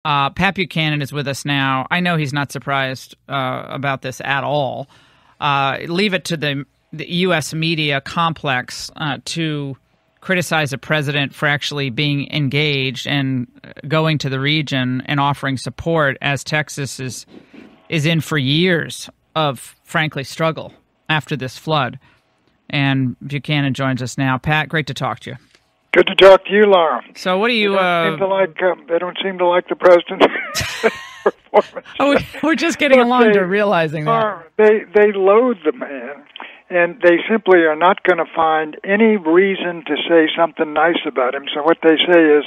Pat Buchanan is with us now. I know he's not surprised about this at all. Leave it to the U.S. media complex to criticize the president for actually being engaged and going to the region and offering support, as Texas is in for years of, frankly, struggle after this flood. And Buchanan joins us now. Pat, great to talk to you. Good to talk to you, Laura. So what do you... They don't seem to like the president's performance. We're just getting along to realizing that. They loathe the man, and they simply are not going to find any reason to say something nice about him. So what they say is,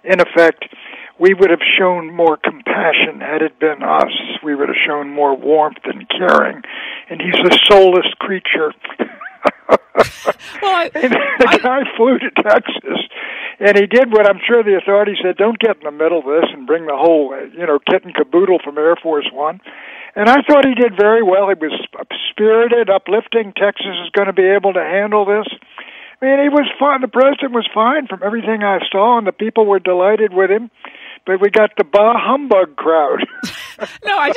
in effect, we would have shown more compassion had it been us. We would have shown more warmth and caring. And he's a soulless creature. The guy flew to Texas, and he did what I'm sure the authorities said, don't get in the middle of this and bring the whole, kit and caboodle from Air Force One. And I thought he did very well. He was spirited, uplifting. Texas is going to be able to handle this. I mean, he was fine. The president was fine from everything I saw, and the people were delighted with him. But we got the bah humbug crowd. No, I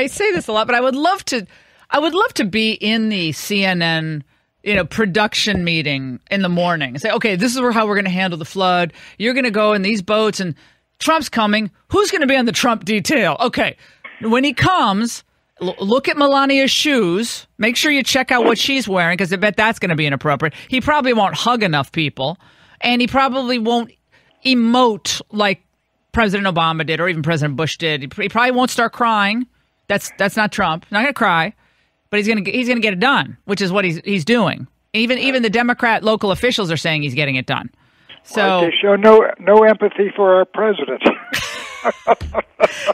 say this a lot, but I would love to be in the CNN, production meeting in the morning and say, okay, this is how we're going to handle the flood. You're going to go in these boats, and Trump's coming. Who's going to be on the Trump detail? Okay, when he comes, look at Melania's shoes. Make sure you check out what she's wearing, because I bet that's going to be inappropriate. He probably won't hug enough people, and he probably won't emote like President Obama did or even President Bush did. He probably won't start crying. That's not Trump. Not going to cry. But he's going to get it done, which is what he's doing. Even the Democrat local officials are saying he's getting it done. So they show no empathy for our president.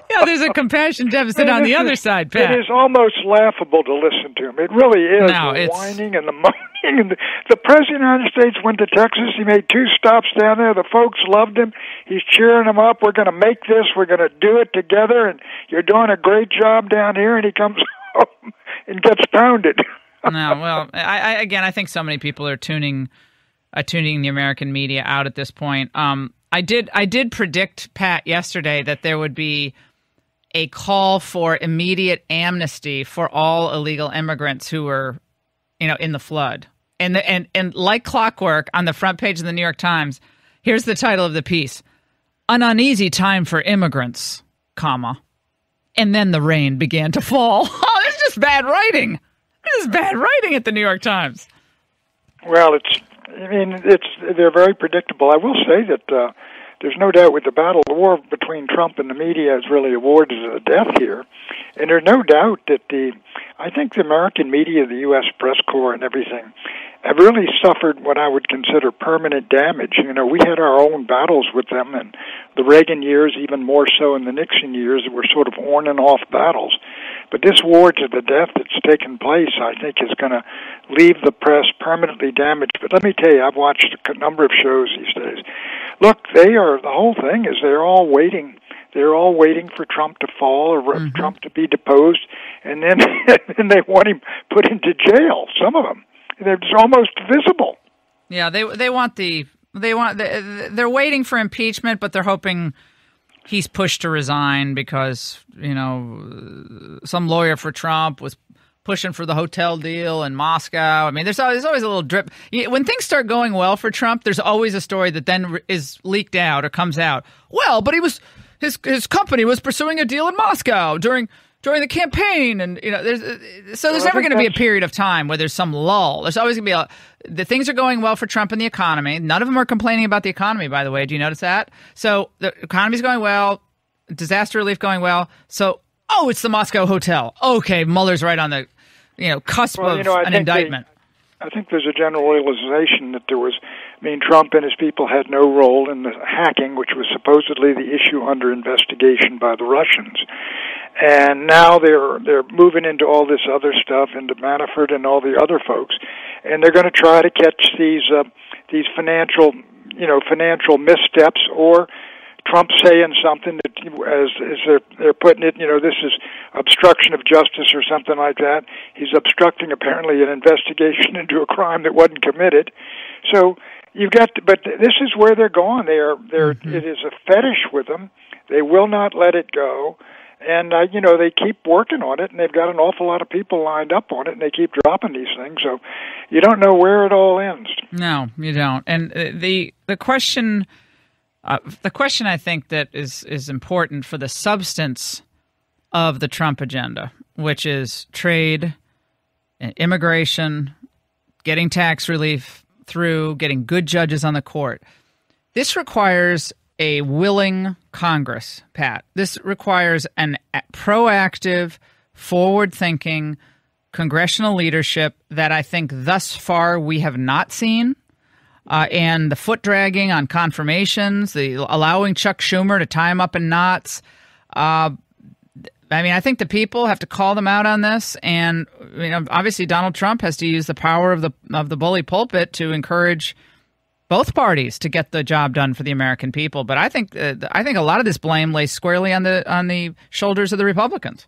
Yeah, there's a compassion deficit on the other side, Pat. It is almost laughable to listen to him. It really is. The whining and the moaning. And the president of the United States went to Texas. He made 2 stops down there. The folks loved him. He's cheering them up. We're going to make this. We're going to do it together. And you're doing a great job down here. And he comes home and gets pounded. No, well, I think so many people are tuning the American media out at this point. I did predict, Pat, yesterday that there would be a call for immediate amnesty for all illegal immigrants who were, in the flood. And like clockwork, on the front page of the New York Times, here's the title of the piece: "An uneasy time for immigrants, comma, and then the rain began to fall." Oh, this is just bad writing. This is bad writing at the New York Times. Well, they're very predictable. I will say that there's no doubt with the war between Trump and the media has really awarded a death here. And there's no doubt that I think the American media, the U.S. press corps and everything, have really suffered what I would consider permanent damage. We had our own battles with them, and the Reagan years, even more so in the Nixon years, were sort of on and off battles. But this war to the death that's taken place, I think, is going to leave the press permanently damaged. But let me tell you, I've watched a number of shows these days. Look, the whole thing is they're all waiting. They're all waiting for Trump to fall or Trump to be deposed, and then they want him put into jail. Some of them, they're just almost visible. Yeah, they're waiting for impeachment, but they're hoping he's pushed to resign because, some lawyer for Trump was pushing for the hotel deal in Moscow. I mean, there's always a little drip. When things start going well for Trump, there's always a story that then is leaked out or comes out. Well, but his company was pursuing a deal in Moscow during the campaign, and there's never going to be a period of time where there's some lull. There's always going to be the things are going well for Trump and the economy. None of them are complaining about the economy, by the way. Do you notice that? So the economy's going well, disaster relief going well. So, it's the Moscow hotel. Okay, Mueller's right on the cusp of an indictment. I think there's a general realization that Trump and his people had no role in the hacking, which was supposedly the issue under investigation by the Russians. And now they're moving into all this other stuff, into Manafort and all the other folks, and they're going to try to catch these financial missteps, or Trump saying something that, as they're putting it, this is obstruction of justice or something like that. He's obstructing apparently an investigation into a crime that wasn't committed. So but this is where they're going. It is a fetish with them. They will not let it go. And, they keep working on it, and they've got an awful lot of people lined up on it, and they keep dropping these things. So you don't know where it all ends. No, you don't. And the question I think that is important for the substance of the Trump agenda, which is trade, immigration, getting tax relief through, getting good judges on the court. This requires a willing Congress, Pat. This requires an proactive, forward-thinking congressional leadership that I think thus far we have not seen. And the foot-dragging on confirmations, the allowing Chuck Schumer to tie him up in knots. I think the people have to call them out on this. And obviously Donald Trump has to use the power of the bully pulpit to encourage both parties to get the job done for the American people. But I think a lot of this blame lays squarely on the shoulders of the Republicans.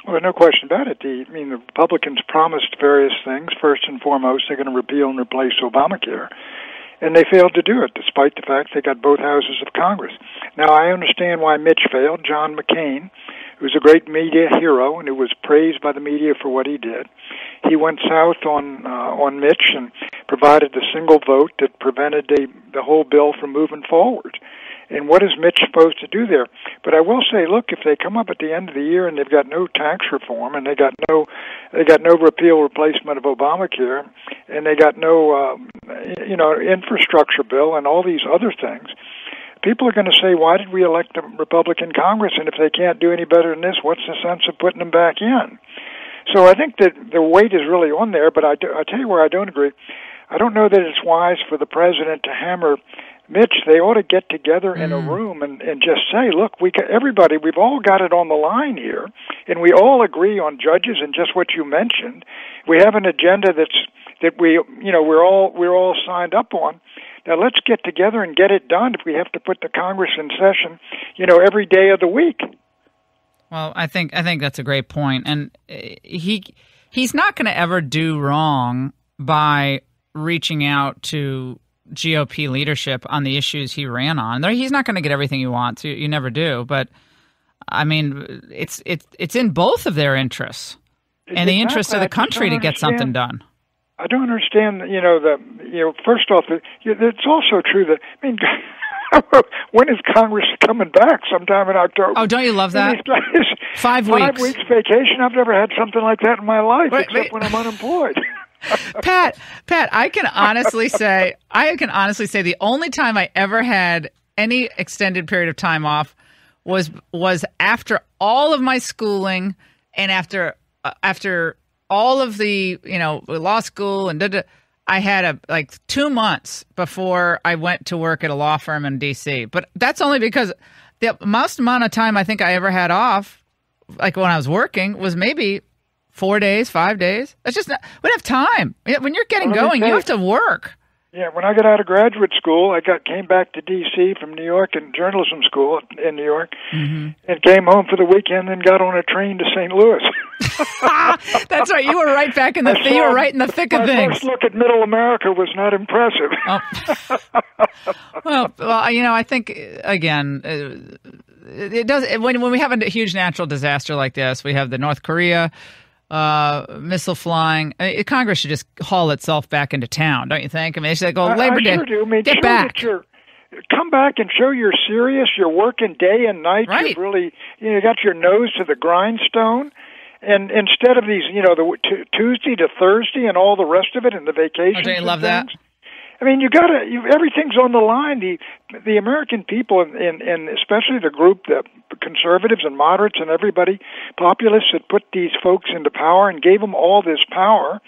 Well, no question about it. The Republicans promised various things. First and foremost, they're going to repeal and replace Obamacare. And they failed to do it, despite the fact they got both houses of Congress. Now, I understand why Mitch failed. John McCain, who's a great media hero and who was praised by the media for what he did, he went south on Mitch and provided a single vote that prevented the whole bill from moving forward. And what is Mitch supposed to do there? But I will say, look, if they come up at the end of the year and they've got no tax reform and they got no repeal replacement of Obamacare and they got no infrastructure bill and all these other things, people are going to say, why did we elect a Republican Congress? And if they can't do any better than this, what's the sense of putting them back in? So I think that the weight is really on there, but I tell you where I don't agree. I don't know that it's wise for the president to hammer Mitch. They ought to get together in a room and just say, look, everybody, we've all got it on the line here, and we all agree on judges and just what you mentioned. We have an agenda that we're all signed up on. Now let's get together and get it done if we have to put the Congress in session, every day of the week. Well, I think that's a great point. And he's not going to ever do wrong by reaching out to GOP leadership on the issues he ran on. He's not going to get everything he wants. You never do. But, it's in both of their interests and the interest of the country to get something done. I don't understand, first off, it's also true that, when is Congress coming back? Sometime in October. Oh, don't you love that? 5 weeks. 5 weeks vacation. I've never had something like that in my life, except when I'm unemployed. Pat, I can honestly say the only time I ever had any extended period of time off was after all of my schooling and after all of the law school and I had 2 months before I went to work at a law firm in D.C. But that's only because the most amount of time I think I ever had off, like when I was working, was maybe 4 days, 5 days. It's just not, we don't have time. When you're getting going, you have to work. Yeah, when I got out of graduate school, I came back to D.C. from New York in journalism school in New York, and came home for the weekend and got on a train to St. Louis. That's right. You were right back in you were right in the thick of things. My first look at Middle America was not impressive. Well, I think again, it does when we have a huge natural disaster like this. We have the North Korea missile flying. Congress should just haul itself back into town, don't you think? They should go Labor Day. Sure do. Get back. Come back and show you're serious. You're working day and night. Right. You're really, you got your nose to the grindstone. And instead of these, the Tuesday to Thursday and all the rest of it, and the vacations. Don't you love that? Everything's on the line. The American people, and especially the group, the conservatives and moderates and everybody, populists that put these folks into power and gave them all this power,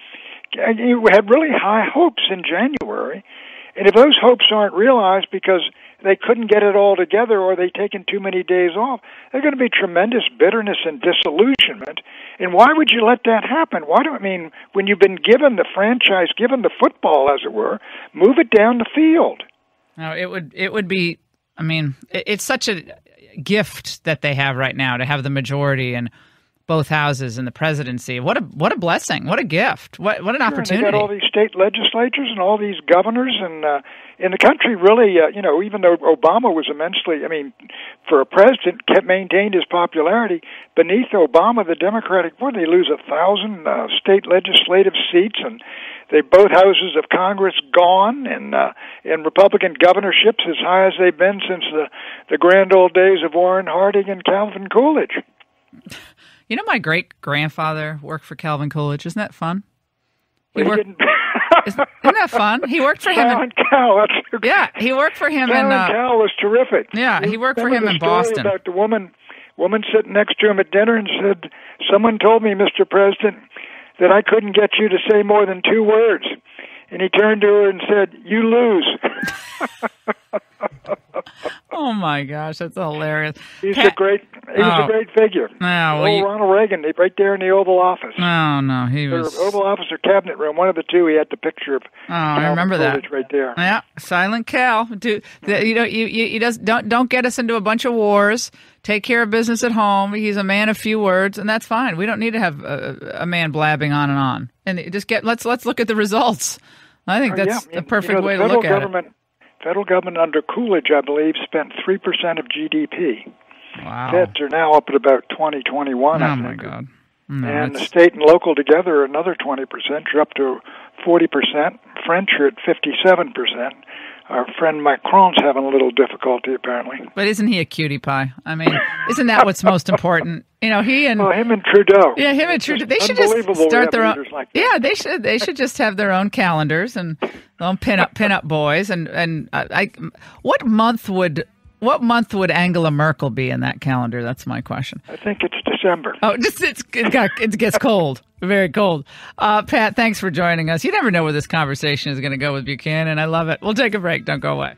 you had really high hopes in January. And if those hopes aren't realized because they couldn't get it all together or they've taken too many days off, there's going to be tremendous bitterness and disillusionment. And why would you let that happen? When you've been given the franchise, given the football, as it were, move it down the field. No, it would be, it's such a gift that they have right now to have the majority. And both houses in the presidency. What a blessing! What a gift! What an opportunity! And they got all these state legislatures and all these governors, and in the country, really, even though Obama was immensely, for a president, kept maintained his popularity. Beneath Obama, the Democratic Party, they lose 1,000 state legislative seats, and they both houses of Congress gone, and Republican governorships as high as they've been since the grand old days of Warren Harding and Calvin Coolidge. You know, my great-grandfather worked for Calvin Coolidge. Isn't that fun? Isn't that fun? He worked for him. He worked for him. Cal was terrific. Yeah, he worked for him in Boston. About the woman sitting next to him at dinner and said, "Someone told me, Mr. President, that I couldn't get you to say more than 2 words." And he turned to her and said, "You lose." Oh my gosh, that's hilarious. He was a great figure. Ronald Reagan, right there in the Oval Office. No, he was Oval Office or Cabinet Room, one of the two. He had the picture of. I remember that right there. Yeah, Silent Cal. Don't get us into a bunch of wars. Take care of business at home. He's a man of few words, and that's fine. We don't need to have a man blabbing on and on. And just let's look at the results. I think that's the perfect way to look at it. Federal government under Coolidge, I believe, spent 3% of GDP. Wow. Feds are now up at about 2021. Oh my God! No, and the state and local together, another 20%. You're up to 40%. French are at 57%. Our friend Macron's having a little difficulty, apparently. But isn't he a cutie pie? Isn't that what's most important? him and Trudeau. Yeah, him and Trudeau. They should just start their own. Like yeah, they should. They should just have their own calendars and their own pin-up boys. What month would Angela Merkel be in that calendar? That's my question. I think it's December. Oh, it gets cold. Very cold. Pat, thanks for joining us. You never know where this conversation is going to go with Buchanan. I love it. We'll take a break. Don't go away.